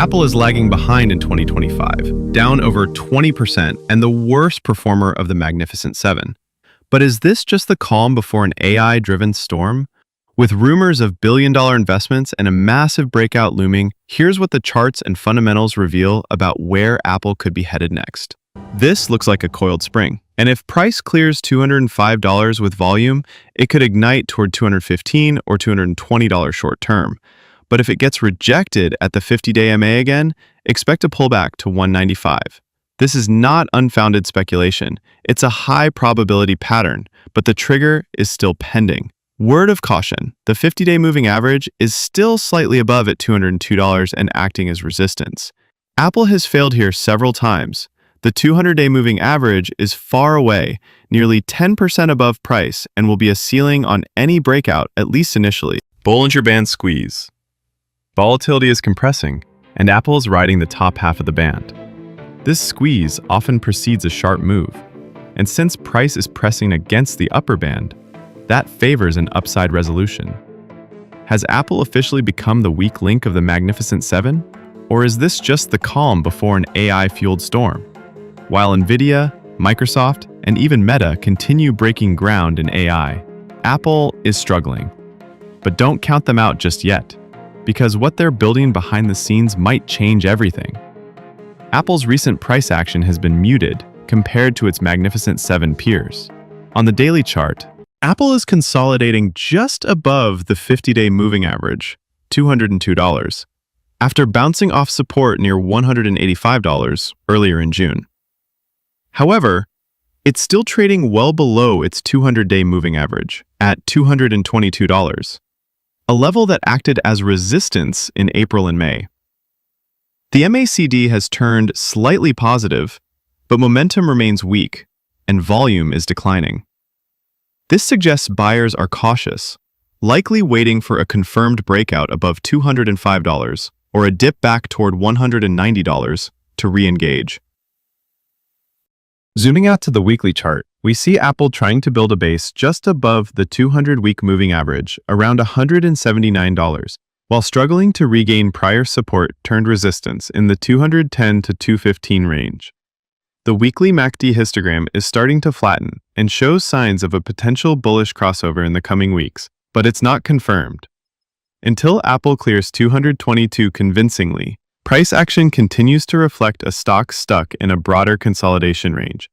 Apple is lagging behind in 2025, down over 20% and the worst performer of the Magnificent Seven. But is this just the calm before an AI-driven storm? With rumors of billion-dollar investments and a massive breakout looming, here's what the charts and fundamentals reveal about where Apple could be headed next. This looks like a coiled spring, and if price clears $205 with volume, it could ignite toward $215 or $220 short term. But if it gets rejected at the 50-day MA again, expect a pullback to $195. This is not unfounded speculation. It's a high probability pattern, but the trigger is still pending. Word of caution, the 50-day moving average is still slightly above at $202 and acting as resistance. Apple has failed here several times. The 200-day moving average is far away, nearly 10% above price, and will be a ceiling on any breakout, at least initially. Bollinger Band squeeze. Volatility is compressing, and Apple is riding the top half of the band. This squeeze often precedes a sharp move, and since price is pressing against the upper band, that favors an upside resolution. Has Apple officially become the weak link of the Magnificent Seven? Or is this just the calm before an AI-fueled storm? While Nvidia, Microsoft, and even Meta continue breaking ground in AI, Apple is struggling. But don't count them out just yet, because what they're building behind the scenes might change everything. Apple's recent price action has been muted compared to its Magnificent Seven peers. On the daily chart, Apple is consolidating just above the 50-day moving average, $202, after bouncing off support near $185 earlier in June. However, it's still trading well below its 200-day moving average at $222, a level that acted as resistance in April and May. The MACD has turned slightly positive, but momentum remains weak and volume is declining. This suggests buyers are cautious, likely waiting for a confirmed breakout above $205 or a dip back toward $190 to re-engage. Zooming out to the weekly chart, we see Apple trying to build a base just above the 200-week moving average, around $179, while struggling to regain prior support turned resistance in the 210 to 215 range. The weekly MACD histogram is starting to flatten and shows signs of a potential bullish crossover in the coming weeks, but it's not confirmed. Until Apple clears 222 convincingly, price action continues to reflect a stock stuck in a broader consolidation range,